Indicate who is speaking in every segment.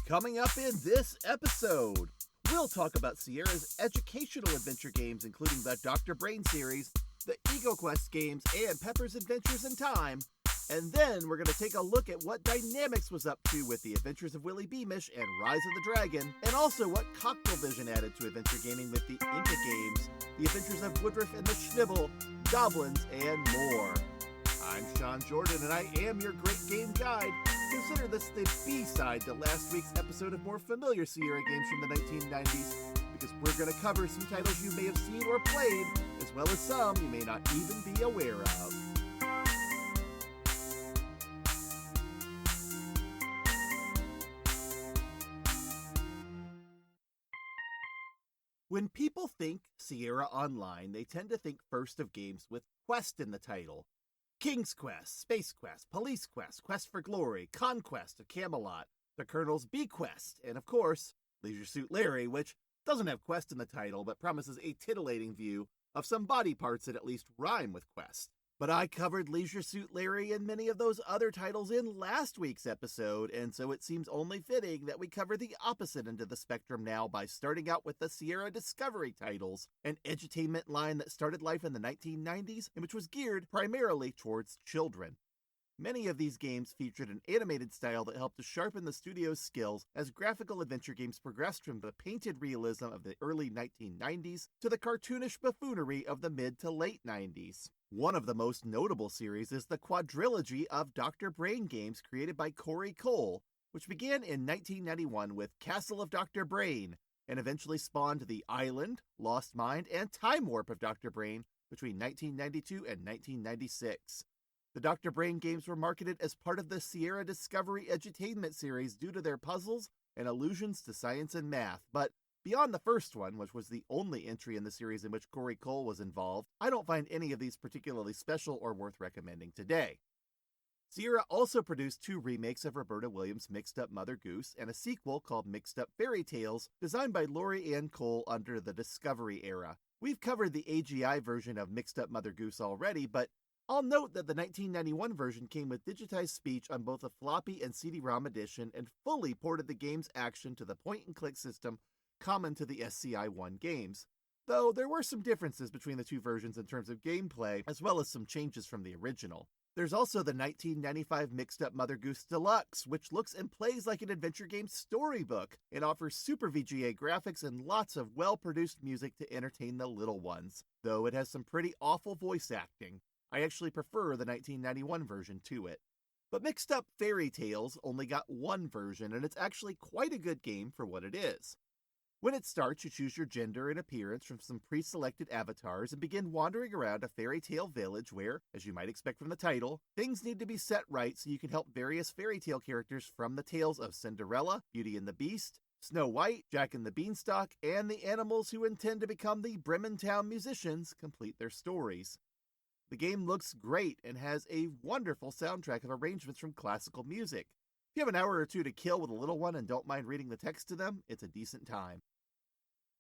Speaker 1: Coming up in this episode, we'll talk about Sierra's educational adventure games, including the Dr. Brain series, the EcoQuest games, and Pepper's Adventures in Time. And then we're going to take a look at what Dynamix was up to with the Adventures of Willy Beamish and Rise of the Dragon, and also what Coktel Vision added to adventure gaming with the Inca games, the Adventures of Woodruff and the Schnibble, Gobliiins, and more. I'm Sean Jordan, and I am your great game guide. Consider this the B-side to last week's episode of more familiar Sierra games from the 1990s, because we're going to cover some titles you may have seen or played, as well as some you may not even be aware of. When people think Sierra Online, they tend to think first of games with Quest in the title. King's Quest, Space Quest, Police Quest, Quest for Glory, Conquest of Camelot, the Colonel's Bequest, and of course, Leisure Suit Larry, which doesn't have Quest in the title, but promises a titillating view of some body parts that at least rhyme with Quest. But I covered Leisure Suit Larry and many of those other titles in last week's episode, and so it seems only fitting that we cover the opposite end of the spectrum now by starting out with the Sierra Discovery titles, an edutainment line that started life in the 1990s and which was geared primarily towards children. Many of these games featured an animated style that helped to sharpen the studio's skills as graphical adventure games progressed from the painted realism of the early 1990s to the cartoonish buffoonery of the mid to late 90s. One of the most notable series is the quadrilogy of Dr. Brain games created by Corey Cole, which began in 1991 with Castle of Dr. Brain, and eventually spawned the Island, Lost Mind, and Time Warp of Dr. Brain between 1992 and 1996. The Dr. Brain games were marketed as part of the Sierra Discovery Edutainment series due to their puzzles and allusions to science and math, but beyond the first one, which was the only entry in the series in which Corey Cole was involved, I don't find any of these particularly special or worth recommending today. Sierra also produced 2 remakes of Roberta Williams' Mixed Up Mother Goose and a sequel called Mixed Up Fairy Tales, designed by Lori Ann Cole under the Discovery era. We've covered the AGI version of Mixed Up Mother Goose already, but I'll note that the 1991 version came with digitized speech on both a floppy and CD-ROM edition and fully ported the game's action to the point-and-click system common to the SCI-1 games, though there were some differences between the 2 versions in terms of gameplay, as well as some changes from the original. There's also the 1995 Mixed Up Mother Goose Deluxe, which looks and plays like an adventure game storybook and offers super VGA graphics and lots of well-produced music to entertain the little ones, though it has some pretty awful voice acting. I actually prefer the 1991 version to it. But Mixed Up Fairy Tales only got 1 version, and it's actually quite a good game for what it is. When it starts, you choose your gender and appearance from some pre-selected avatars and begin wandering around a fairy tale village where, as you might expect from the title, things need to be set right so you can help various fairy tale characters from the tales of Cinderella, Beauty and the Beast, Snow White, Jack and the Beanstalk, and the animals who intend to become the Bremen Town musicians complete their stories. The game looks great and has a wonderful soundtrack of arrangements from classical music. If you have an hour or 2 to kill with a little one and don't mind reading the text to them, it's a decent time.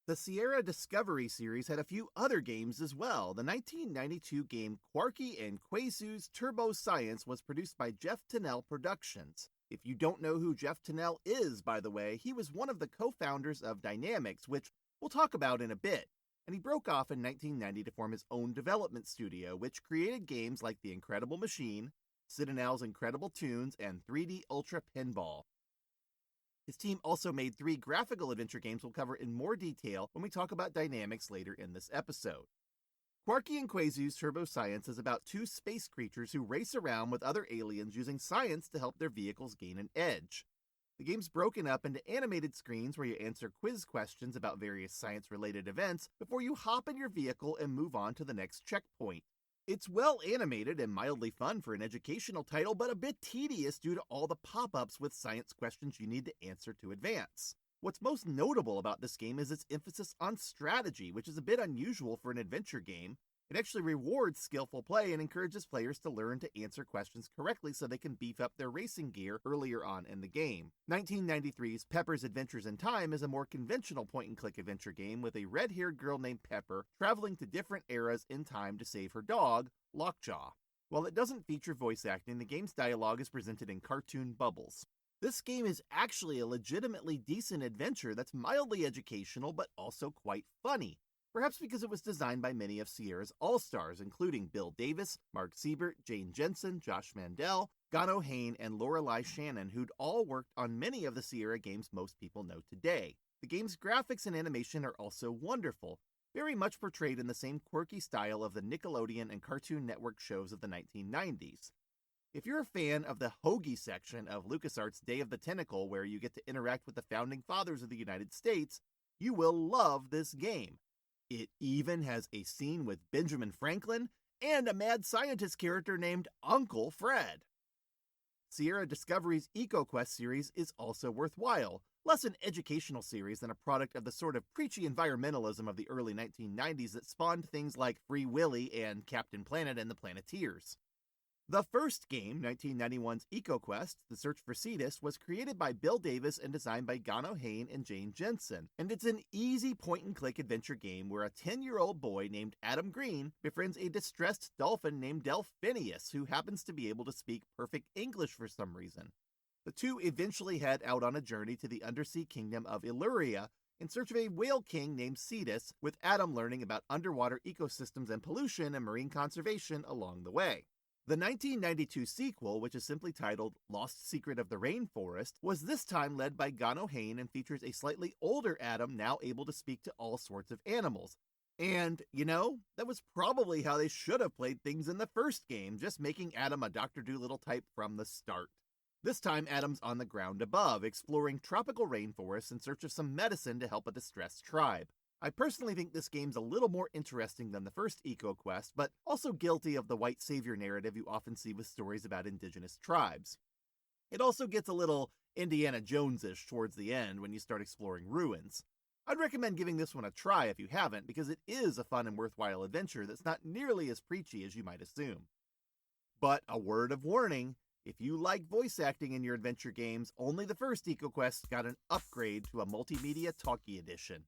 Speaker 1: The Sierra Discovery series had a few other games as well. The 1992 game Quarky and Quasu's Turbo Science was produced by Jeff Tennell Productions. If you don't know who Jeff Tennell is, by the way, he was one of the co-founders of Dynamix, which we'll talk about in a bit. And he broke off in 1990 to form his own development studio, which created games like The Incredible Machine, Citadel's Incredible Toons, and 3D Ultra Pinball. His team also made 3 graphical adventure games we'll cover in more detail when we talk about Dynamix later in this episode. Quarky and Quasu's Turbo Science is about 2 space creatures who race around with other aliens using science to help their vehicles gain an edge. The game's broken up into animated screens where you answer quiz questions about various science-related events before you hop in your vehicle and move on to the next checkpoint. It's well animated and mildly fun for an educational title, but a bit tedious due to all the pop-ups with science questions you need to answer to advance. What's most notable about this game is its emphasis on strategy, which is a bit unusual for an adventure game. It actually rewards skillful play and encourages players to learn to answer questions correctly so they can beef up their racing gear earlier on in the game. 1993's Pepper's Adventures in Time is a more conventional point-and-click adventure game with a red-haired girl named Pepper traveling to different eras in time to save her dog, Lockjaw. While it doesn't feature voice acting, the game's dialogue is presented in cartoon bubbles. This game is actually a legitimately decent adventure that's mildly educational but also quite funny. Perhaps because it was designed by many of Sierra's all-stars, including Bill Davis, Mark Siebert, Jane Jensen, Josh Mandel, Gano Hain, and Lorelei Shannon, who'd all worked on many of the Sierra games most people know today. The game's graphics and animation are also wonderful, very much portrayed in the same quirky style of the Nickelodeon and Cartoon Network shows of the 1990s. If you're a fan of the Hoagie section of LucasArts' Day of the Tentacle, where you get to interact with the founding fathers of the United States, you will love this game. It even has a scene with Benjamin Franklin and a mad scientist character named Uncle Fred. Sierra Discovery's EcoQuest series is also worthwhile, less an educational series than a product of the sort of preachy environmentalism of the early 1990s that spawned things like Free Willy and Captain Planet and the Planeteers. The first game, 1991's EcoQuest, The Search for Cetus, was created by Bill Davis and designed by Gano Hain and Jane Jensen, and it's an easy point-and-click adventure game where a 10-year-old boy named Adam Green befriends a distressed dolphin named Delphinius, who happens to be able to speak perfect English for some reason. The two eventually head out on a journey to the undersea kingdom of Illyria in search of a whale king named Cetus, with Adam learning about underwater ecosystems and pollution and marine conservation along the way. The 1992 sequel, which is simply titled Lost Secret of the Rainforest, was this time led by Gano Hain and features a slightly older Adam now able to speak to all sorts of animals. And, that was probably how they should have played things in the first game, just making Adam a Dr. Dolittle type from the start. This time, Adam's on the ground above, exploring tropical rainforests in search of some medicine to help a distressed tribe. I personally think this game's a little more interesting than the first EcoQuest, but also guilty of the white savior narrative you often see with stories about indigenous tribes. It also gets a little Indiana Jones-ish towards the end when you start exploring ruins. I'd recommend giving this one a try if you haven't, because it is a fun and worthwhile adventure that's not nearly as preachy as you might assume. But a word of warning, if you like voice acting in your adventure games, only the first EcoQuest got an upgrade to a multimedia talkie edition.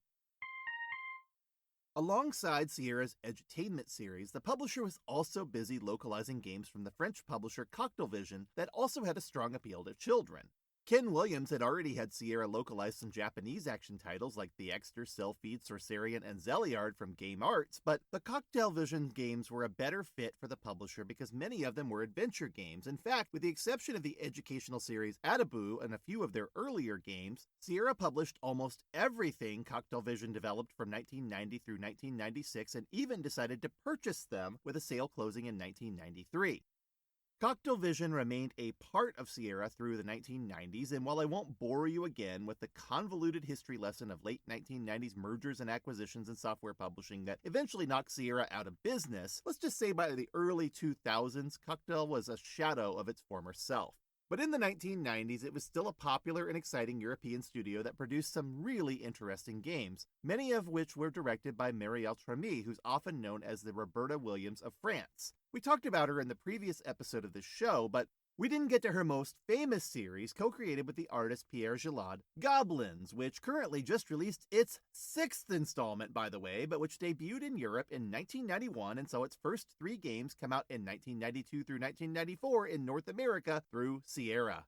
Speaker 1: Alongside Sierra's edutainment series, the publisher was also busy localizing games from the French publisher Coktel Vision that also had a strong appeal to children. Ken Williams had already had Sierra localize some Japanese action titles like The Exter, Sylphied, Sorcerian, and Zeliard from Game Arts, but the Coktel Vision games were a better fit for the publisher because many of them were adventure games. In fact, with the exception of the educational series Atabu and a few of their earlier games, Sierra published almost everything Coktel Vision developed from 1990 through 1996 and even decided to purchase them with a sale closing in 1993. Coktel Vision remained a part of Sierra through the 1990s, and while I won't bore you again with the convoluted history lesson of late 1990s mergers and acquisitions in software publishing that eventually knocked Sierra out of business, let's just say by the early 2000s, Coktel was a shadow of its former self. But in the 1990s, it was still a popular and exciting European studio that produced some really interesting games, many of which were directed by Marielle Tremy, who's often known as the Roberta Williams of France. We talked about her in the previous episode of this show, but we didn't get to her most famous series, co-created with the artist Pierre Gillard, Gobliiins, which currently just released its 6th installment, by the way, but which debuted in Europe in 1991 and saw its first 3 games come out in 1992 through 1994 in North America through Sierra.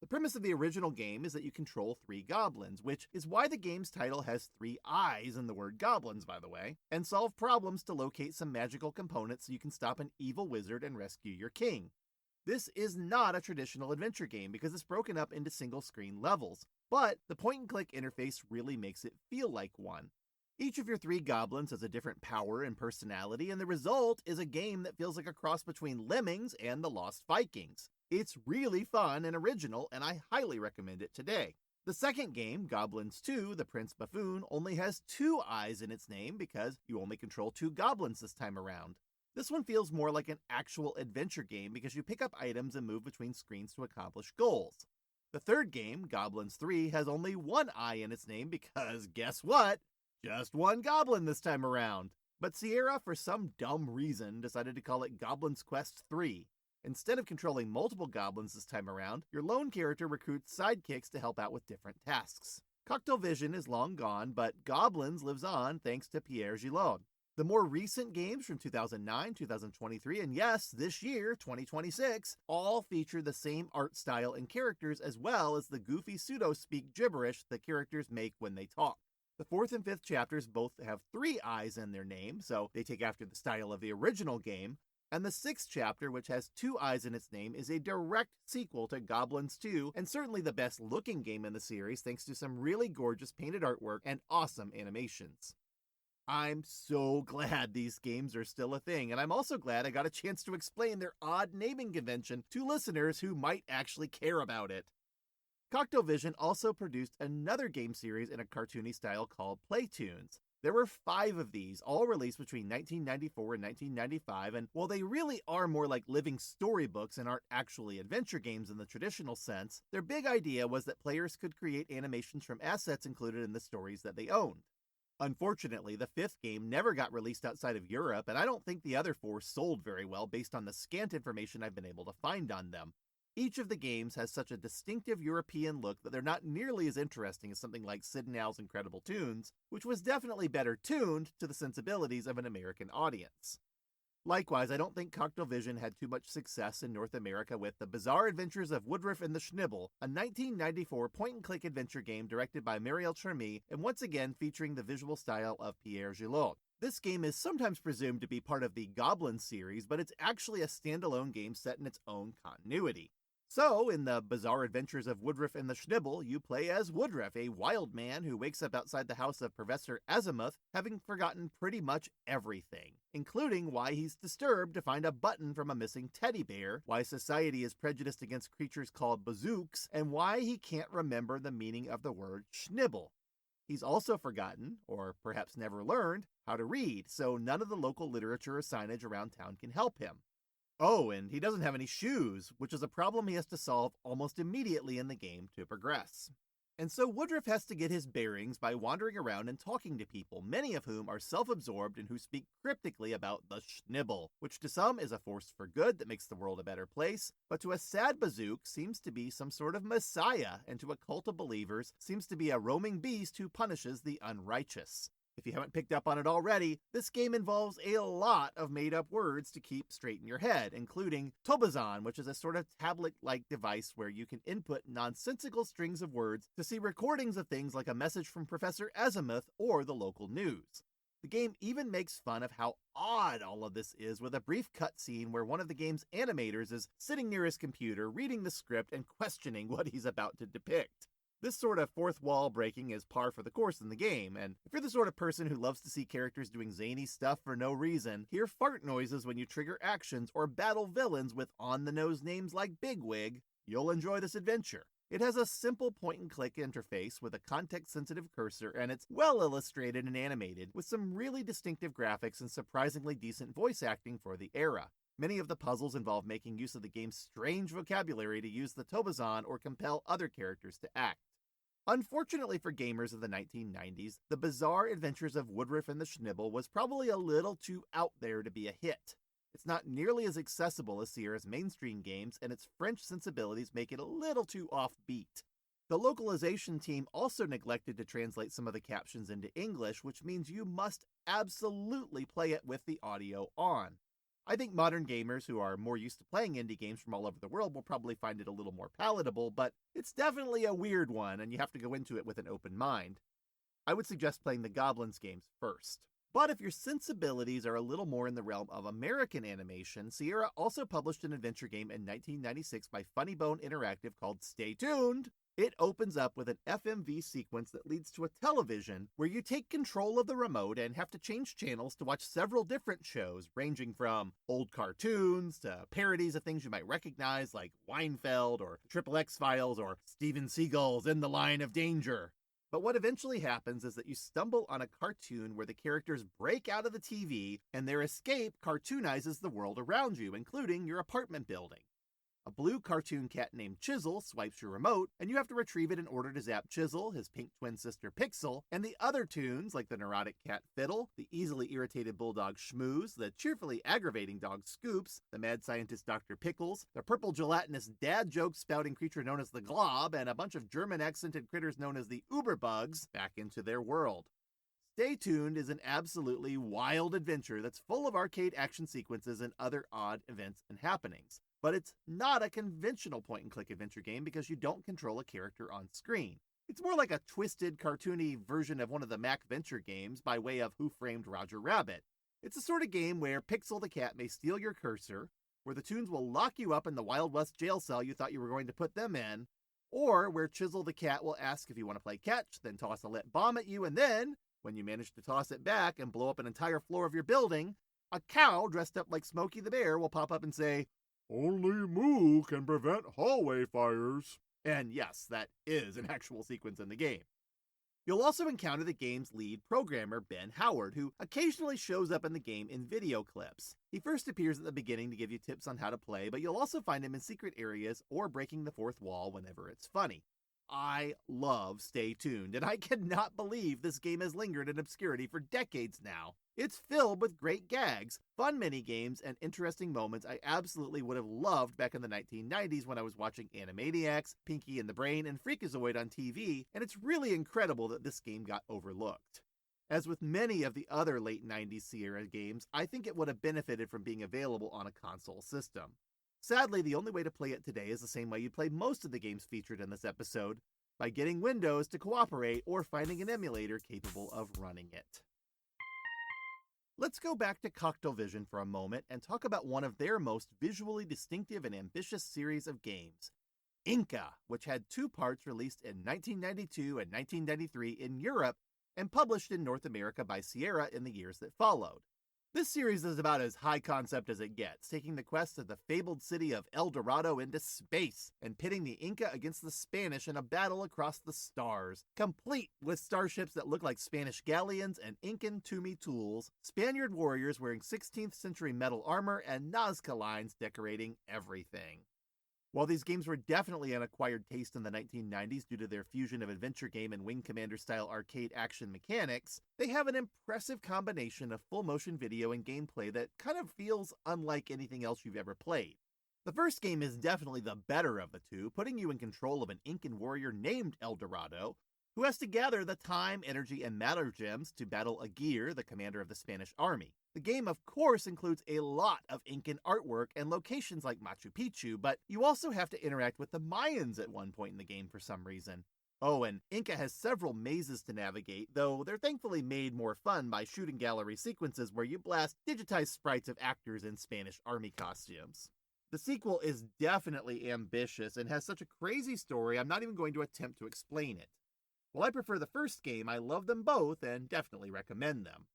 Speaker 1: The premise of the original game is that you control 3 goblins, which is why the game's title has 3 eyes in the word goblins, by the way, and solve problems to locate some magical components so you can stop an evil wizard and rescue your king. This is not a traditional adventure game because it's broken up into single-screen levels, but the point-and-click interface really makes it feel like one. Each of your 3 goblins has a different power and personality, and the result is a game that feels like a cross between Lemmings and the Lost Vikings. It's really fun and original, and I highly recommend it today. The second game, Gobliiins 2, The Prince Buffoon, only has 2 eyes in its name because you only control 2 goblins this time around. This one feels more like an actual adventure game because you pick up items and move between screens to accomplish goals. The third game, Gobliiins 3, has only 1 eye in its name because, guess what? Just 1 goblin this time around. But Sierra, for some dumb reason, decided to call it Gobliiins Quest 3. Instead of controlling multiple goblins this time around, your lone character recruits sidekicks to help out with different tasks. Coktel Vision is long gone, but Gobliiins lives on thanks to Pierre Gillard. The more recent games from 2009, 2023, and yes, this year, 2026, all feature the same art style and characters as well as the goofy pseudo-speak gibberish the characters make when they talk. The 4th and 5th chapters both have 3 eyes in their name, so they take after the style of the original game, and the 6th chapter, which has 2 eyes in its name, is a direct sequel to Gobliiins 2, and certainly the best looking game in the series thanks to some really gorgeous painted artwork and awesome animations. I'm so glad these games are still a thing, and I'm also glad I got a chance to explain their odd naming convention to listeners who might actually care about it. Coktel Vision also produced another game series in a cartoony style called Tooned. There were 5 of these, all released between 1994 and 1995, and while they really are more like living storybooks and aren't actually adventure games in the traditional sense, their big idea was that players could create animations from assets included in the stories that they owned. Unfortunately, the 5th game never got released outside of Europe, and I don't think the other 4 sold very well based on the scant information I've been able to find on them. Each of the games has such a distinctive European look that they're not nearly as interesting as something like Sid and Al's Incredible Toons, which was definitely better tuned to the sensibilities of an American audience. Likewise, I don't think Coktel Vision had too much success in North America with The Bizarre Adventures of Woodruff and the Schnibble, a 1994 point-and-click adventure game directed by Marielle Charmy and once again featuring the visual style of Pierre Gillot. This game is sometimes presumed to be part of the Gobliiins series, but it's actually a standalone game set in its own continuity. So, in The Bizarre Adventures of Woodruff and the Schnibble, you play as Woodruff, a wild man who wakes up outside the house of Professor Azimuth, having forgotten pretty much everything, including why he's disturbed to find a button from a missing teddy bear, why society is prejudiced against creatures called bazooks, and why he can't remember the meaning of the word schnibble. He's also forgotten, or perhaps never learned, how to read, so none of the local literature or signage around town can help him. Oh, and he doesn't have any shoes, which is a problem he has to solve almost immediately in the game to progress. And so Woodruff has to get his bearings by wandering around and talking to people, many of whom are self-absorbed and who speak cryptically about the schnibble, which to some is a force for good that makes the world a better place, but to a sad bazook seems to be some sort of messiah, and to a cult of believers seems to be a roaming beast who punishes the unrighteous. If you haven't picked up on it already, this game involves a lot of made-up words to keep straight in your head, including Tobazon, which is a sort of tablet-like device where you can input nonsensical strings of words to see recordings of things like a message from Professor Azimuth or the local news. The game even makes fun of how odd all of this is with a brief cutscene where one of the game's animators is sitting near his computer, reading the script and questioning what he's about to depict. This sort of fourth wall breaking is par for the course in the game, and if you're the sort of person who loves to see characters doing zany stuff for no reason, hear fart noises when you trigger actions, or battle villains with on-the-nose names like Bigwig, you'll enjoy this adventure. It has a simple point-and-click interface with a context-sensitive cursor, and it's well illustrated and animated, with some really distinctive graphics and surprisingly decent voice acting for the era. Many of the puzzles involve making use of the game's strange vocabulary to use the Tobazon or compel other characters to act. Unfortunately for gamers of the 1990s, The Bizarre Adventures of Woodruff and the Schnibble was probably a little too out there to be a hit. It's not nearly as accessible as Sierra's mainstream games, and its French sensibilities make it a little too offbeat. The localization team also neglected to translate some of the captions into English, which means you must absolutely play it with the audio on. I think modern gamers who are more used to playing indie games from all over the world will probably find it a little more palatable, but it's definitely a weird one, and you have to go into it with an open mind. I would suggest playing the Gobliiins games first. But if your sensibilities are a little more in the realm of American animation, Sierra also published an adventure game in 1996 by Funny Bone Interactive called Stay Tooned. It opens up with an FMV sequence that leads to a television where you take control of the remote and have to change channels to watch several different shows, ranging from old cartoons to parodies of things you might recognize like Weinfeld or Triple X Files or Steven Seagal's In the Line of Danger. But what eventually happens is that you stumble on a cartoon where the characters break out of the TV and their escape cartoonizes the world around you, including your apartment building. A blue cartoon cat named Chisel swipes your remote, and you have to retrieve it in order to zap Chisel, his pink twin sister Pixel, and the other toons like the neurotic cat Fiddle, the easily irritated bulldog Schmooze, the cheerfully aggravating dog Scoops, the mad scientist Dr. Pickles, the purple gelatinous dad joke spouting creature known as the Glob, and a bunch of German accented critters known as the Uberbugs back into their world. Stay Tooned is an absolutely wild adventure that's full of arcade action sequences and other odd events and happenings. But it's not a conventional point-and-click adventure game because you don't control a character on screen. It's more like a twisted, cartoony version of one of the Mac Venture games by way of Who Framed Roger Rabbit. It's the sort of game where Pixel the cat may steal your cursor, where the Toons will lock you up in the Wild West jail cell you thought you were going to put them in, or where Chisel the cat will ask if you want to play catch, then toss a lit bomb at you, and then, when you manage to toss it back and blow up an entire floor of your building, a cow dressed up like Smokey the Bear will pop up and say, "Only Moo can prevent hallway fires." And yes, that is an actual sequence in the game. You'll also encounter the game's lead programmer, Ben Howard, who occasionally shows up in the game in video clips. He first appears at the beginning to give you tips on how to play, but you'll also find him in secret areas or breaking the fourth wall whenever it's funny. I love Stay Tooned, and I cannot believe this game has lingered in obscurity for decades now. It's filled with great gags, fun mini-games, and interesting moments I absolutely would have loved back in the 1990s when I was watching Animaniacs, Pinky and the Brain, and Freakazoid on TV, and it's really incredible that this game got overlooked. As with many of the other late 90s Sierra games, I think it would have benefited from being available on a console system. Sadly, the only way to play it today is the same way you play most of the games featured in this episode, by getting Windows to cooperate or finding an emulator capable of running it. Let's go back to Coktel Vision for a moment and talk about one of their most visually distinctive and ambitious series of games, Inca, which had 2 parts released in 1992 and 1993 in Europe and published in North America by Sierra in the years that followed. This series is about as high concept as it gets, taking the quest of the fabled city of El Dorado into space and pitting the Inca against the Spanish in a battle across the stars, complete with starships that look like Spanish galleons and Incan Toomey tools, Spaniard warriors wearing 16th century metal armor, and Nazca lines decorating everything. While these games were definitely an acquired taste in the 1990s due to their fusion of adventure game and Wing Commander-style arcade action mechanics, they have an impressive combination of full-motion video and gameplay that kind of feels unlike anything else you've ever played. The first game is definitely the better of the two, putting you in control of an Incan warrior named El Dorado, who has to gather the time, energy, and matter gems to battle Aguirre, the commander of the Spanish army. The game, of course, includes a lot of Incan artwork and locations like Machu Picchu, but you also have to interact with the Mayans at one point in the game for some reason. Oh, and Inca has several mazes to navigate, though they're thankfully made more fun by shooting gallery sequences where you blast digitized sprites of actors in Spanish army costumes. The sequel is definitely ambitious and has such a crazy story I'm not even going to attempt to explain it. While I prefer the first game, I love them both and definitely recommend them.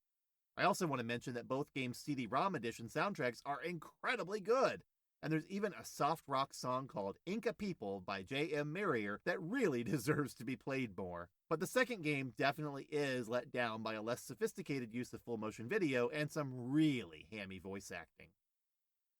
Speaker 1: I also want to mention that both games' CD-ROM edition soundtracks are incredibly good, and there's even a soft rock song called Inca People by J.M. Marrier that really deserves to be played more. But the second game definitely is let down by a less sophisticated use of full-motion video and some really hammy voice acting.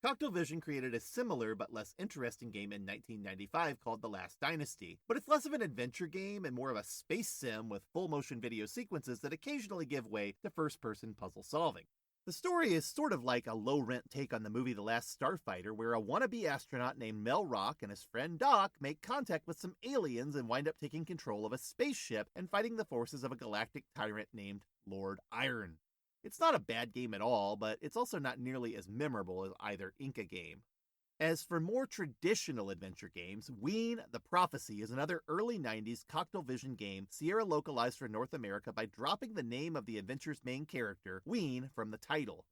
Speaker 1: Coktel Vision created a similar but less interesting game in 1995 called The Last Dynasty, but it's less of an adventure game and more of a space sim with full-motion video sequences that occasionally give way to first-person puzzle solving. The story is sort of like a low-rent take on the movie The Last Starfighter, where a wannabe astronaut named Mel Rock and his friend Doc make contact with some aliens and wind up taking control of a spaceship and fighting the forces of a galactic tyrant named Lord Iron. It's not a bad game at all, but it's also not nearly as memorable as either Inca game. As for more traditional adventure games, Ween: The Prophecy is another early 90s Coktel Vision game Sierra localized for North America by dropping the name of the adventure's main character, Ween, from the title.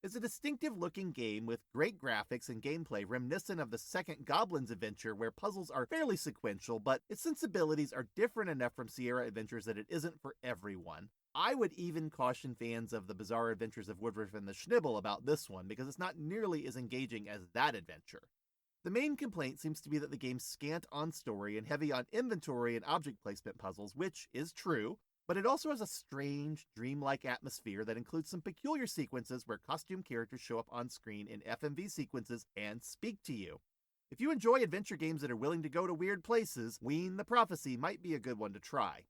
Speaker 1: It's a distinctive-looking game with great graphics and gameplay reminiscent of the second Gobliiins adventure where puzzles are fairly sequential, but its sensibilities are different enough from Sierra adventures that it isn't for everyone. I would even caution fans of the Bizarre Adventures of Woodruff and the Schnibble about this one because it's not nearly as engaging as that adventure. The main complaint seems to be that the game's scant on story and heavy on inventory and object placement puzzles, which is true, but it also has a strange, dreamlike atmosphere that includes some peculiar sequences where costume characters show up on screen in FMV sequences and speak to you. If you enjoy adventure games that are willing to go to weird places, Ween: The Prophecy might be a good one to try.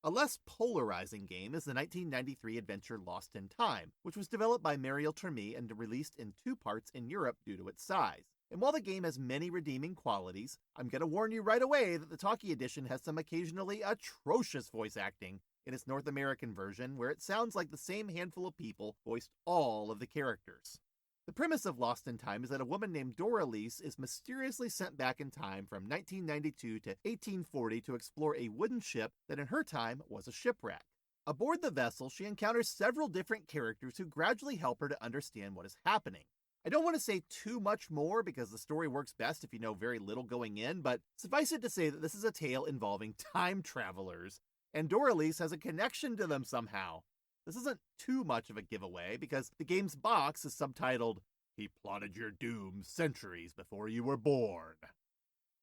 Speaker 1: A less polarizing game is the 1993 adventure Lost in Time, which was developed by Mariel Terme and released in 2 parts in Europe due to its size. And while the game has many redeeming qualities, I'm going to warn you right away that the Talkie Edition has some occasionally atrocious voice acting. in its North American version, where it sounds like the same handful of people voiced all of the characters. The premise of Lost in Time is that a woman named Doralice is mysteriously sent back in time from 1992 to 1840 to explore a wooden ship that in her time was a shipwreck. Aboard the vessel, she encounters several different characters who gradually help her to understand what is happening. I don't want to say too much more because the story works best if you know very little going in, but suffice it to say that this is a tale involving time travelers, and Doralice has a connection to them somehow. This isn't too much of a giveaway because the game's box is subtitled, "He plotted your doom centuries before you were born."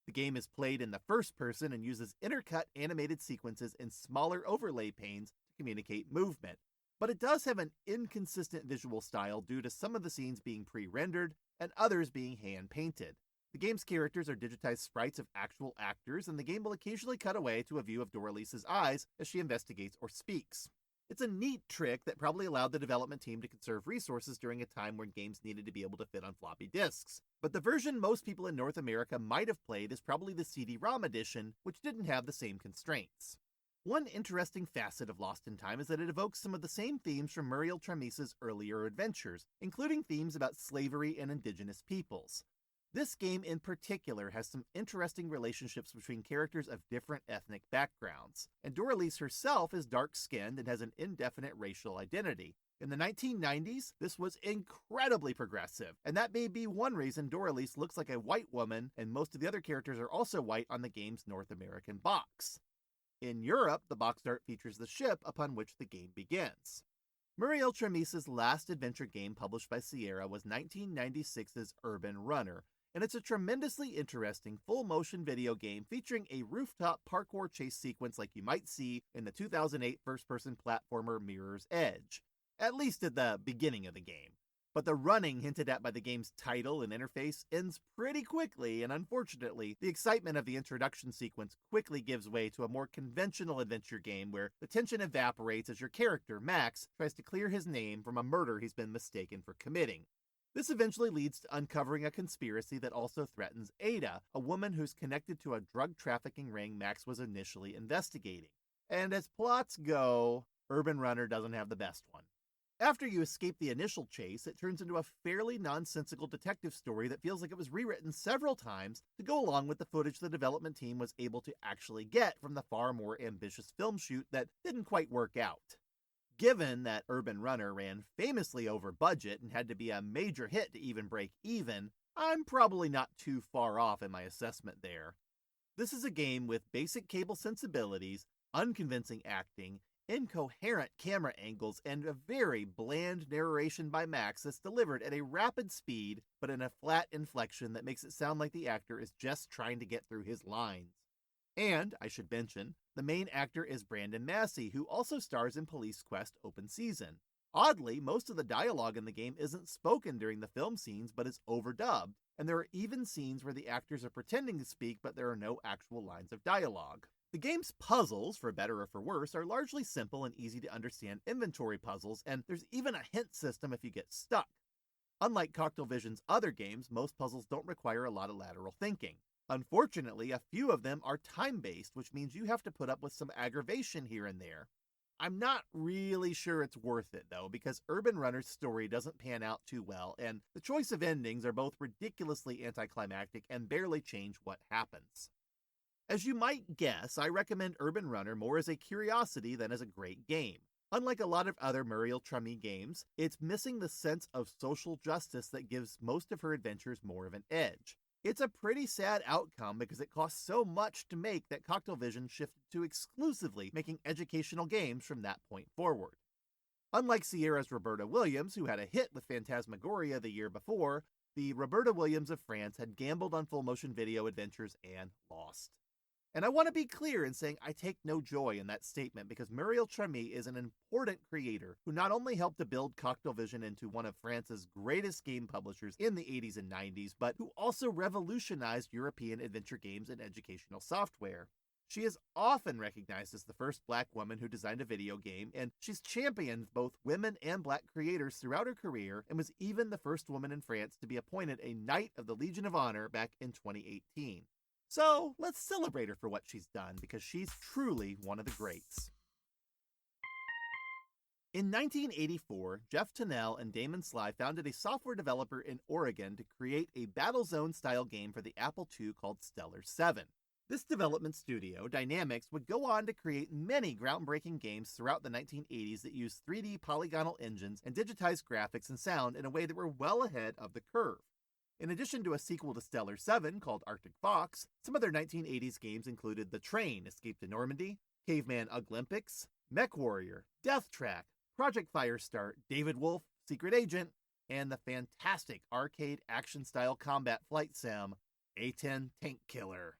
Speaker 1: The game is played in the first person and uses intercut animated sequences in smaller overlay panes to communicate movement, but it does have an inconsistent visual style due to some of the scenes being pre-rendered and others being hand-painted. The game's characters are digitized sprites of actual actors, and the game will occasionally cut away to a view of Doralice's eyes as she investigates or speaks. It's a neat trick that probably allowed the development team to conserve resources during a time when games needed to be able to fit on floppy disks. But the version most people in North America might have played is probably the CD-ROM edition, which didn't have the same constraints. One interesting facet of Lost in Time is that it evokes some of the same themes from Muriel Tramisa's earlier adventures, including themes about slavery and indigenous peoples. This game in particular has some interesting relationships between characters of different ethnic backgrounds, and Doralice herself is dark-skinned and has an indefinite racial identity. In the 1990s, this was incredibly progressive, and that may be one reason Doralice looks like a white woman and most of the other characters are also white on the game's North American box. In Europe, the box art features the ship upon which the game begins. Muriel Tramisa's last adventure game published by Sierra was 1996's Urban Runner, and it's a tremendously interesting full-motion video game featuring a rooftop parkour chase sequence like you might see in the 2008 first-person platformer Mirror's Edge, at least at the beginning of the game. But the running hinted at by the game's title and interface ends pretty quickly, and unfortunately, the excitement of the introduction sequence quickly gives way to a more conventional adventure game where the tension evaporates as your character, Max, tries to clear his name from a murder he's been mistaken for committing. This eventually leads to uncovering a conspiracy that also threatens Ada, a woman who's connected to a drug trafficking ring Max was initially investigating. And as plots go, Urban Runner doesn't have the best one. After you escape the initial chase, it turns into a fairly nonsensical detective story that feels like it was rewritten several times to go along with the footage the development team was able to actually get from the far more ambitious film shoot that didn't quite work out. Given that Urban Runner ran famously over budget and had to be a major hit to even break even, I'm probably not too far off in my assessment there. This is a game with basic cable sensibilities, unconvincing acting, incoherent camera angles, and a very bland narration by Max that's delivered at a rapid speed but in a flat inflection that makes it sound like the actor is just trying to get through his lines. And, I should mention, the main actor is Brandon Massey, who also stars in Police Quest Open Season. Oddly, most of the dialogue in the game isn't spoken during the film scenes but is overdubbed, and there are even scenes where the actors are pretending to speak but there are no actual lines of dialogue. The game's puzzles, for better or for worse, are largely simple and easy to understand inventory puzzles, and there's even a hint system if you get stuck. Unlike Coktel Vision's other games, most puzzles don't require a lot of lateral thinking. Unfortunately, a few of them are time-based, which means you have to put up with some aggravation here and there. I'm not really sure it's worth it, though, because Urban Runner's story doesn't pan out too well, and the choice of endings are both ridiculously anticlimactic and barely change what happens. As you might guess, I recommend Urban Runner more as a curiosity than as a great game. Unlike a lot of other Muriel Trami games, it's missing the sense of social justice that gives most of her adventures more of an edge. It's a pretty sad outcome because it costs so much to make that Coktel Vision shifted to exclusively making educational games from that point forward. Unlike Sierra's Roberta Williams, who had a hit with Phantasmagoria the year before, the Roberta Williams of France had gambled on full-motion video adventures and lost. And I want to be clear in saying I take no joy in that statement because Muriel Trami is an important creator who not only helped to build Coktel Vision into one of France's greatest game publishers in the 80s and 90s, but who also revolutionized European adventure games and educational software. She is often recognized as the first Black woman who designed a video game, and she's championed both women and Black creators throughout her career and was even the first woman in France to be appointed a Knight of the Legion of Honor back in 2018. So let's celebrate her for what she's done because she's truly one of the greats. In 1984, Jeff Tunnell and Damon Sly founded a software developer in Oregon to create a Battlezone-style game for the Apple II called Stellar 7. This development studio, Dynamix, would go on to create many groundbreaking games throughout the 1980s that used 3D polygonal engines and digitized graphics and sound in a way that were well ahead of the curve. In addition to a sequel to Stellar 7 called Arctic Fox, some of their 1980s games included The Train, Escape to Normandy, Caveman Uglympics, Mech Warrior, Death Track, Project Firestart, David Wolf, Secret Agent, and the fantastic arcade action-style combat flight sim, A-10 Tank Killer.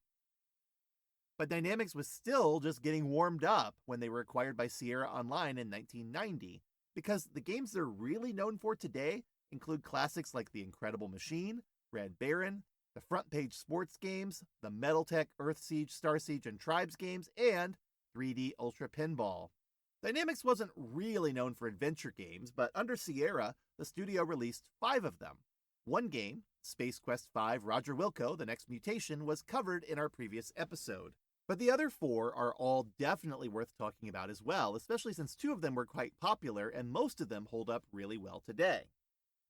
Speaker 1: But Dynamix was still just getting warmed up when they were acquired by Sierra Online in 1990, because the games they're really known for today include classics like The Incredible Machine, Red Baron, the Front Page Sports games, the Metaltech Earthsiege, Starsiege, and Tribes games, and 3D Ultra Pinball. Dynamix wasn't really known for adventure games, but under Sierra, the studio released 5 of them. One game, Space Quest V Roger Wilco, The Next Mutation, was covered in our previous episode. But the other 4 are all definitely worth talking about as well, especially since 2 of them were quite popular and most of them hold up really well today.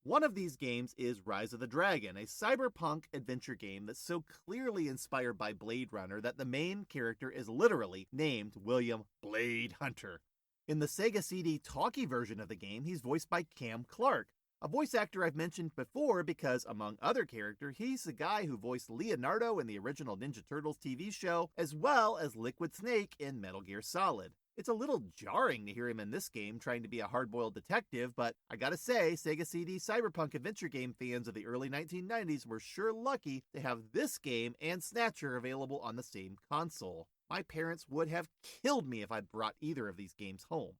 Speaker 1: One of these games is Rise of the Dragon, a cyberpunk adventure game that's so clearly inspired by Blade Runner that the main character is literally named William Blade Hunter. In the Sega CD talkie version of the game, he's voiced by Cam Clark, a voice actor I've mentioned before because, among other characters, he's the guy who voiced Leonardo in the original Ninja Turtles TV show, as well as Liquid Snake in Metal Gear Solid. It's a little jarring to hear him in this game trying to be a hard-boiled detective, but I gotta say, Sega CD cyberpunk adventure game fans of the early 1990s were sure lucky to have this game and Snatcher available on the same console. My parents would have killed me if I'd brought either of these games home.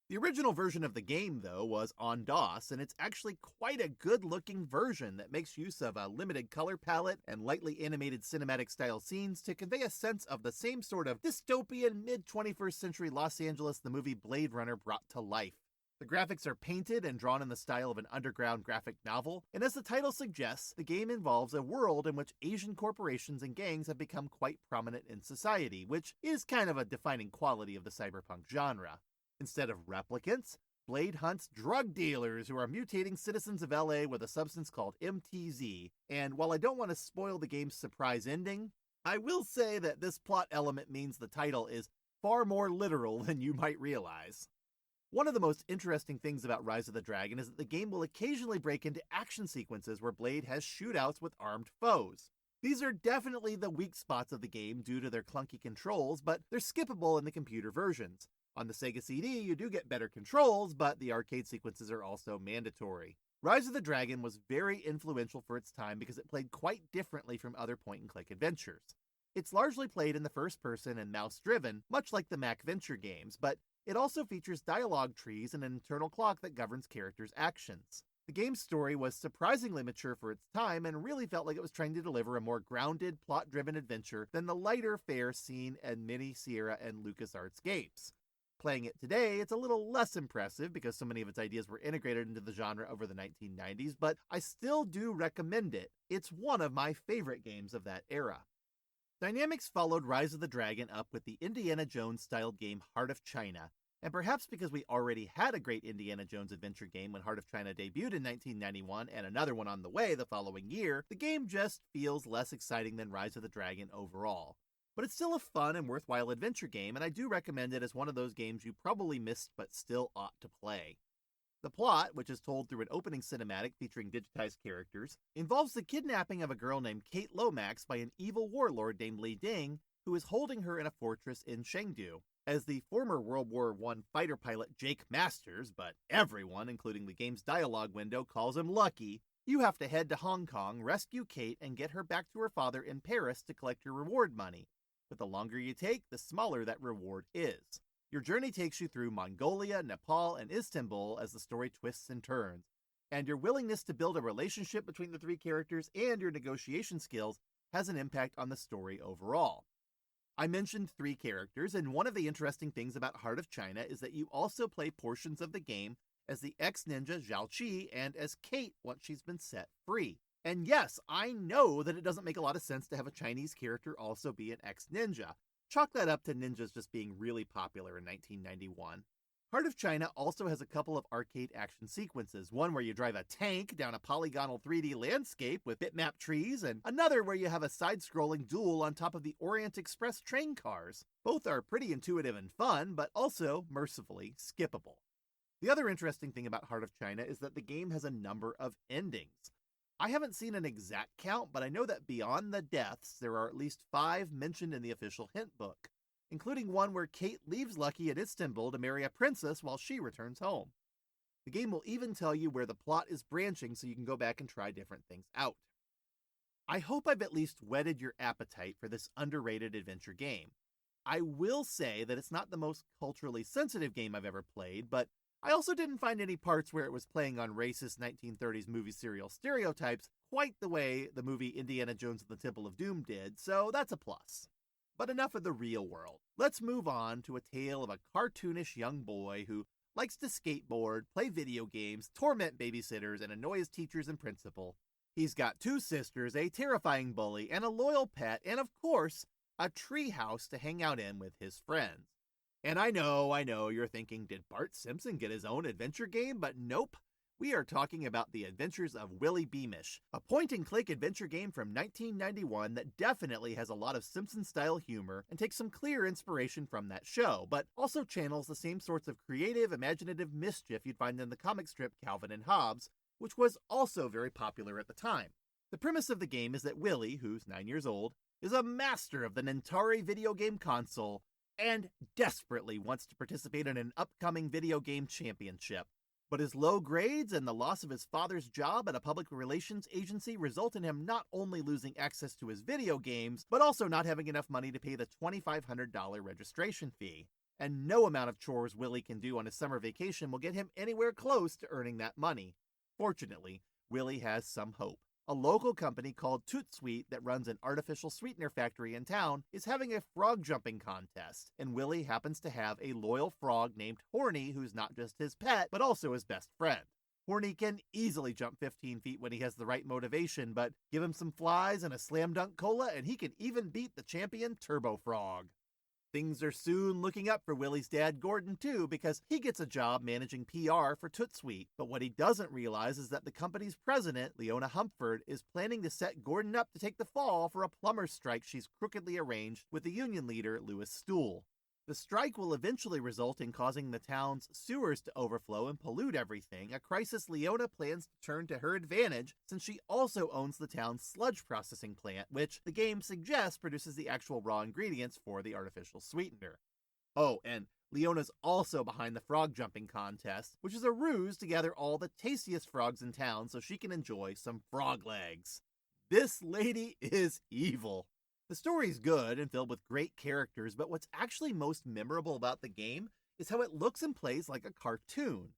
Speaker 1: The original version of the game, though, was on DOS, and it's actually quite a good-looking version that makes use of a limited color palette and lightly animated cinematic-style scenes to convey a sense of the same sort of dystopian mid-21st century Los Angeles the movie Blade Runner brought to life. The graphics are painted and drawn in the style of an underground graphic novel, and as the title suggests, the game involves a world in which Asian corporations and gangs have become quite prominent in society, which is kind of a defining quality of the cyberpunk genre. Instead of replicants, Blade hunts drug dealers who are mutating citizens of LA with a substance called MTZ, and while I don't want to spoil the game's surprise ending, I will say that this plot element means the title is far more literal than you might realize. One of the most interesting things about Rise of the Dragon is that the game will occasionally break into action sequences where Blade has shootouts with armed foes. These are definitely the weak spots of the game due to their clunky controls, but they're skippable in the computer versions. On the Sega CD, you do get better controls, but the arcade sequences are also mandatory. Rise of the Dragon was very influential for its time because it played quite differently from other point-and-click adventures. It's largely played in the first person and mouse-driven, much like the Mac Venture games, but it also features dialogue trees and an internal clock that governs characters' actions. The game's story was surprisingly mature for its time and really felt like it was trying to deliver a more grounded, plot-driven adventure than the lighter fare seen in many Sierra and LucasArts games. Playing it today, it's a little less impressive because so many of its ideas were integrated into the genre over the 1990s, but I still do recommend it. It's one of my favorite games of that era. Dynamix followed Rise of the Dragon up with the Indiana Jones-styled game Heart of China, and perhaps because we already had a great Indiana Jones adventure game when Heart of China debuted in 1991 and another one on the way the following year, the game just feels less exciting than Rise of the Dragon overall. But it's still a fun and worthwhile adventure game, and I do recommend it as one of those games you probably missed but still ought to play. The plot, which is told through an opening cinematic featuring digitized characters, involves the kidnapping of a girl named Kate Lomax by an evil warlord named Li Ding, who is holding her in a fortress in Chengdu. As the former World War I fighter pilot Jake Masters, but everyone, including the game's dialogue window, calls him Lucky, you have to head to Hong Kong, rescue Kate, and get her back to her father in Paris to collect your reward money. But the longer you take, the smaller that reward is. Your journey takes you through Mongolia, Nepal, and Istanbul as the story twists and turns. And your willingness to build a relationship between the 3 characters and your negotiation skills has an impact on the story overall. I mentioned 3 characters, and one of the interesting things about Heart of China is that you also play portions of the game as the ex-ninja Zhao Qi and as Kate once she's been set free. And yes, I know that it doesn't make a lot of sense to have a Chinese character also be an ex-ninja. Chalk that up to ninjas just being really popular in 1991. Heart of China also has a couple of arcade action sequences, one where you drive a tank down a polygonal 3D landscape with bitmap trees, and another where you have a side-scrolling duel on top of the Orient Express train cars. Both are pretty intuitive and fun, but also, mercifully, skippable. The other interesting thing about Heart of China is that the game has a number of endings. I haven't seen an exact count, but I know that beyond the deaths, there are at least 5 mentioned in the official hint book, including one where Kate leaves Lucky in Istanbul to marry a princess while she returns home. The game will even tell you where the plot is branching so you can go back and try different things out. I hope I've at least whetted your appetite for this underrated adventure game. I will say that it's not the most culturally sensitive game I've ever played, but I also didn't find any parts where it was playing on racist 1930s movie serial stereotypes quite the way the movie Indiana Jones and the Temple of Doom did, so that's a plus. But enough of the real world. Let's move on to a tale of a cartoonish young boy who likes to skateboard, play video games, torment babysitters, and annoy his teachers and principal. He's got 2 sisters, a terrifying bully, and a loyal pet, and of course, a tree house to hang out in with his friends. And I know, you're thinking, did Bart Simpson get his own adventure game? But nope. We are talking about The Adventures of Willy Beamish, a point-and-click adventure game from 1991 that definitely has a lot of Simpson-style humor and takes some clear inspiration from that show, but also channels the same sorts of creative, imaginative mischief you'd find in the comic strip Calvin and Hobbes, which was also very popular at the time. The premise of the game is that Willy, who's 9 years old, is a master of the Atari video game console and desperately wants to participate in an upcoming video game championship. But his low grades and the loss of his father's job at a public relations agency result in him not only losing access to his video games, but also not having enough money to pay the $2,500 registration fee. And no amount of chores Willy can do on his summer vacation will get him anywhere close to earning that money. Fortunately, Willy has some hope. A local company called Tooned that runs an artificial sweetener factory in town is having a frog jumping contest, and Willy happens to have a loyal frog named Horny who's not just his pet, but also his best friend. Horny can easily jump 15 feet when he has the right motivation, but give him some flies and a slam dunk cola and he can even beat the champion Turbo Frog. Things are soon looking up for Willy's dad, Gordon, too, because he gets a job managing PR for Tootsuite. But what he doesn't realize is that the company's president, Leona Humford, is planning to set Gordon up to take the fall for a plumber's strike she's crookedly arranged with the union leader, Louis Stuhl. The strike will eventually result in causing the town's sewers to overflow and pollute everything, a crisis Leona plans to turn to her advantage since she also owns the town's sludge processing plant, which the game suggests produces the actual raw ingredients for the artificial sweetener. Oh, and Leona's also behind the frog jumping contest, which is a ruse to gather all the tastiest frogs in town so she can enjoy some frog legs. This lady is evil. The story's good and filled with great characters, but what's actually most memorable about the game is how it looks and plays like a cartoon.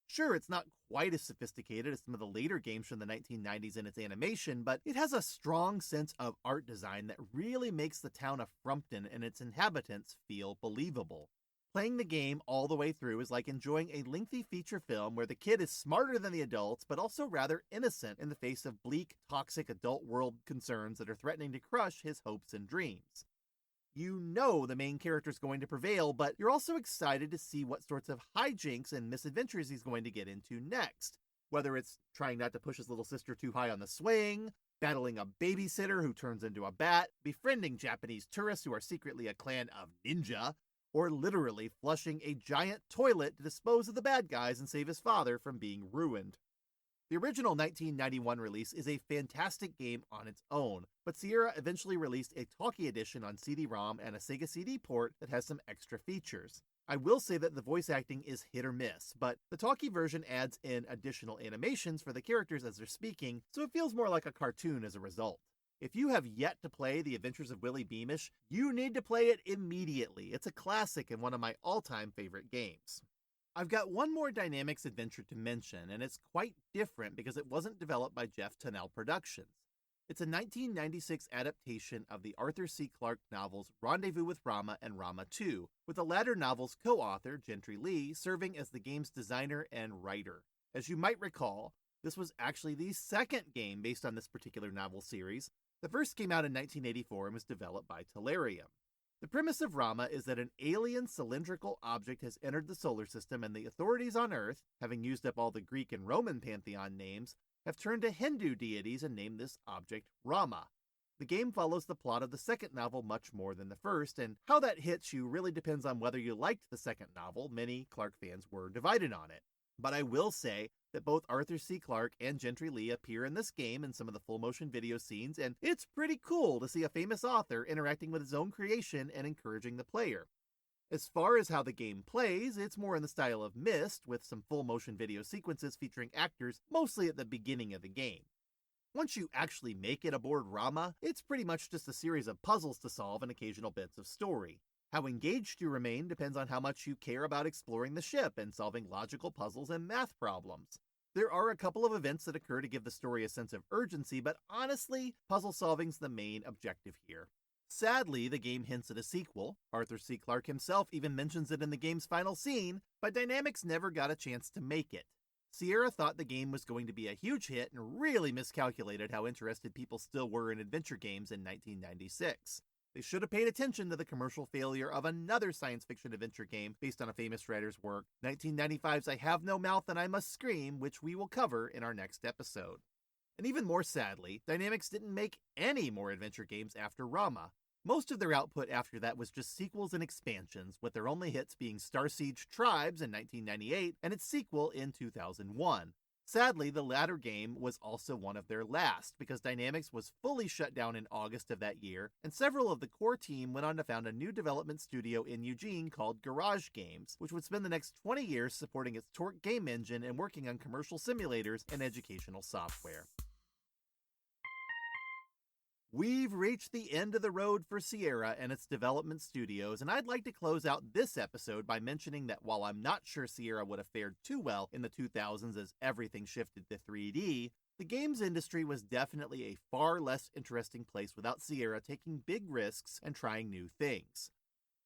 Speaker 1: Sure, it's not quite as sophisticated as some of the later games from the 1990s in its animation, but it has a strong sense of art design that really makes the town of Frumpton and its inhabitants feel believable. Playing the game all the way through is like enjoying a lengthy feature film where the kid is smarter than the adults, but also rather innocent in the face of bleak, toxic adult world concerns that are threatening to crush his hopes and dreams. You know the main character's going to prevail, but you're also excited to see what sorts of hijinks and misadventures he's going to get into next. Whether it's trying not to push his little sister too high on the swing, battling a babysitter who turns into a bat, befriending Japanese tourists who are secretly a clan of ninja, or literally flushing a giant toilet to dispose of the bad guys and save his father from being ruined. The original 1991 release is a fantastic game on its own, but Sierra eventually released a talkie edition on CD-ROM and a Sega CD port that has some extra features. I will say that the voice acting is hit or miss, but the talkie version adds in additional animations for the characters as they're speaking, so it feels more like a cartoon as a result. If you have yet to play The Adventures of Willy Beamish, you need to play it immediately. It's a classic and one of my all-time favorite games. I've got one more Dynamix adventure to mention, and it's quite different because it wasn't developed by Jeff Tunnell Productions. It's a 1996 adaptation of the Arthur C. Clarke novels Rendezvous with Rama and Rama 2, with the latter novel's co-author, Gentry Lee, serving as the game's designer and writer. As you might recall, this was actually the second game based on this particular novel series. The first came out in 1984 and was developed by Tellurium. The premise of Rama is that an alien cylindrical object has entered the solar system, and the authorities on Earth, having used up all the Greek and Roman pantheon names, have turned to Hindu deities and named this object Rama. The game follows the plot of the second novel much more than the first, and how that hits you really depends on whether you liked the second novel. Many Clarke fans were divided on it. But I will say that both Arthur C. Clarke and Gentry Lee appear in this game in some of the full-motion video scenes, and it's pretty cool to see a famous author interacting with his own creation and encouraging the player. As far as how the game plays, it's more in the style of Myst, with some full-motion video sequences featuring actors mostly at the beginning of the game. Once you actually make it aboard Rama, it's pretty much just a series of puzzles to solve and occasional bits of story. How engaged you remain depends on how much you care about exploring the ship and solving logical puzzles and math problems. There are a couple of events that occur to give the story a sense of urgency, but honestly, puzzle solving's the main objective here. Sadly, the game hints at a sequel. Arthur C. Clarke himself even mentions it in the game's final scene, but Dynamix never got a chance to make it. Sierra thought the game was going to be a huge hit and really miscalculated how interested people still were in adventure games in 1996. They should have paid attention to the commercial failure of another science fiction adventure game based on a famous writer's work, 1995's I Have No Mouth and I Must Scream, which we will cover in our next episode. And even more sadly, Dynamix didn't make any more adventure games after Rama. Most of their output after that was just sequels and expansions, with their only hits being Star Siege Tribes in 1998 and its sequel in 2001. Sadly, the latter game was also one of their last, because Dynamix was fully shut down in August of that year, and several of the core team went on to found a new development studio in Eugene called Garage Games, which would spend the next 20 years supporting its Torque game engine and working on commercial simulators and educational software. We've reached the end of the road for Sierra and its development studios, and I'd like to close out this episode by mentioning that while I'm not sure Sierra would have fared too well in the 2000s as everything shifted to 3D, the games industry was definitely a far less interesting place without Sierra taking big risks and trying new things.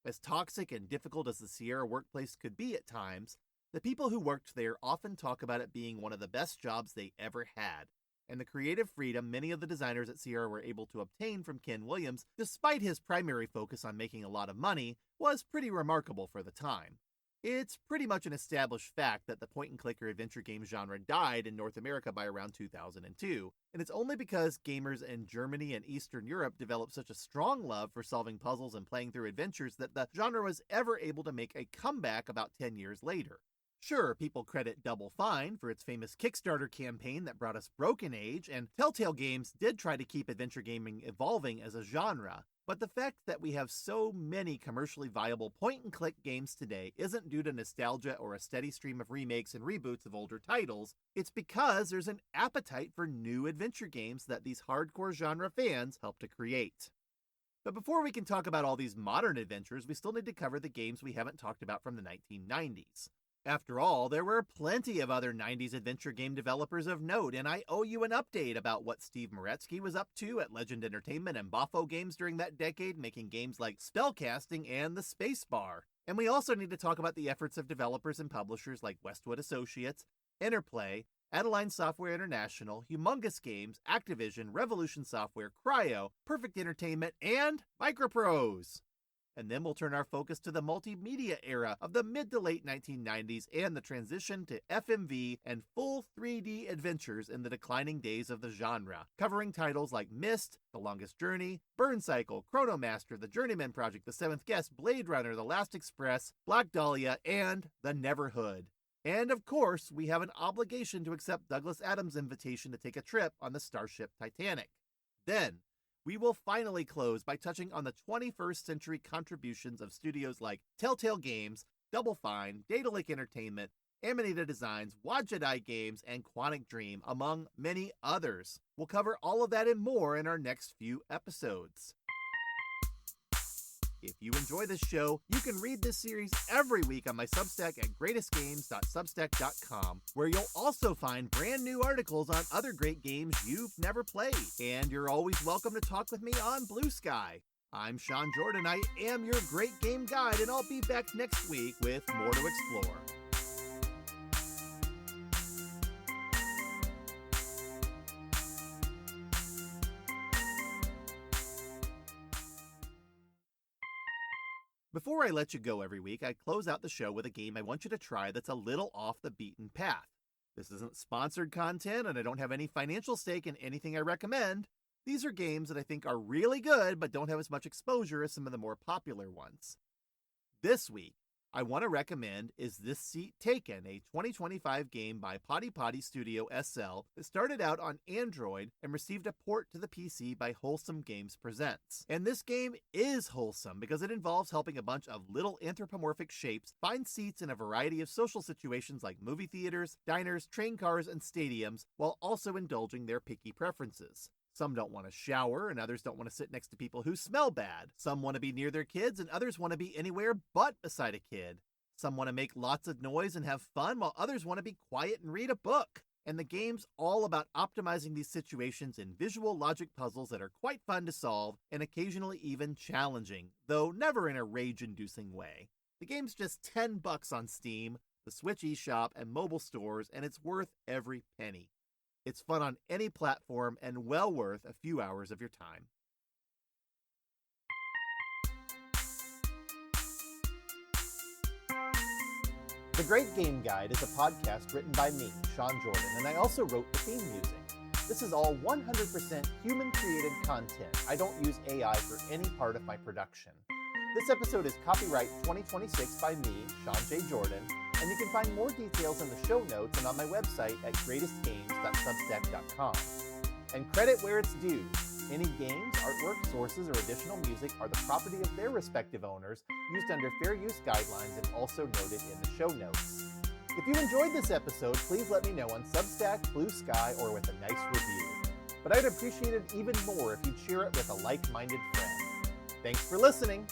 Speaker 1: As toxic and difficult as the Sierra workplace could be at times, the people who worked there often talk about it being one of the best jobs they ever had, and the creative freedom many of the designers at Sierra were able to obtain from Ken Williams, despite his primary focus on making a lot of money, was pretty remarkable for the time. It's pretty much an established fact that the point-and-clicker adventure game genre died in North America by around 2002, and it's only because gamers in Germany and Eastern Europe developed such a strong love for solving puzzles and playing through adventures that the genre was ever able to make a comeback about 10 years later. Sure, people credit Double Fine for its famous Kickstarter campaign that brought us Broken Age, and Telltale Games did try to keep adventure gaming evolving as a genre, but the fact that we have so many commercially viable point-and-click games today isn't due to nostalgia or a steady stream of remakes and reboots of older titles. It's because there's an appetite for new adventure games that these hardcore genre fans help to create. But before we can talk about all these modern adventures, we still need to cover the games we haven't talked about from the 1990s. After all, there were plenty of other 90s adventure game developers of note, and I owe you an update about what Steve Moretsky was up to at Legend Entertainment and Bafo Games during that decade, making games like Spellcasting and The Space Bar. And we also need to talk about the efforts of developers and publishers like Westwood Associates, Interplay, Adeline Software International, Humongous Games, Activision, Revolution Software, Cryo, Perfect Entertainment, and Microprose. And then we'll turn our focus to the multimedia era of the mid to late 1990s and the transition to FMV and full 3D adventures in the declining days of the genre, covering titles like Myst, The Longest Journey, Burn Cycle, Chronomaster, The Journeyman Project, The Seventh Guest, Blade Runner, The Last Express, Black Dahlia, and The Neverhood. And of course, we have an obligation to accept Douglas Adams' invitation to take a trip on the Starship Titanic. Then, we will finally close by touching on the 21st century contributions of studios like Telltale Games, Double Fine, Daedalic Entertainment, Amanita Designs, Wajidai Games, and Quantic Dream, among many others. We'll cover all of that and more in our next few episodes. If you enjoy this show, you can read this series every week on my Substack at greatestgames.substack.com, where you'll also find brand new articles on other great games you've never played. And you're always welcome to talk with me on BlueSky. I'm Sean Jordan, I am your great game guide, and I'll be back next week with more to explore. Before I let you go every week, I close out the show with a game I want you to try that's a little off the beaten path. This isn't sponsored content, and I don't have any financial stake in anything I recommend. These are games that I think are really good, but don't have as much exposure as some of the more popular ones. This week, I want to recommend Is This Seat Taken, a 2025 game by Potty Potty Studio SL that started out on Android and received a port to the PC by Wholesome Games Presents. And this game is wholesome because it involves helping a bunch of little anthropomorphic shapes find seats in a variety of social situations like movie theaters, diners, train cars, and stadiums, while also indulging their picky preferences. Some don't want to shower, and others don't want to sit next to people who smell bad. Some want to be near their kids, and others want to be anywhere but beside a kid. Some want to make lots of noise and have fun, while others want to be quiet and read a book. And the game's all about optimizing these situations in visual logic puzzles that are quite fun to solve, and occasionally even challenging, though never in a rage-inducing way. The game's just $10 on Steam, the Switch eShop, and mobile stores, and it's worth every penny. It's fun on any platform and well worth a few hours of your time. The Great Game Guide is a podcast written by me, Sean Jordan, and I also wrote the theme music. This is all 100% human-created content. I don't use AI for any part of my production. This episode is copyright 2026 by me, Sean J. Jordan, and you can find more details in the show notes and on my website at greatestgames.substack.com. And credit where it's due. Any games, artwork, sources, or additional music are the property of their respective owners, used under fair use guidelines and also noted in the show notes. If you enjoyed this episode, please let me know on Substack, BlueSky, or with a nice review. But I'd appreciate it even more if you'd share it with a like-minded friend. Thanks for listening!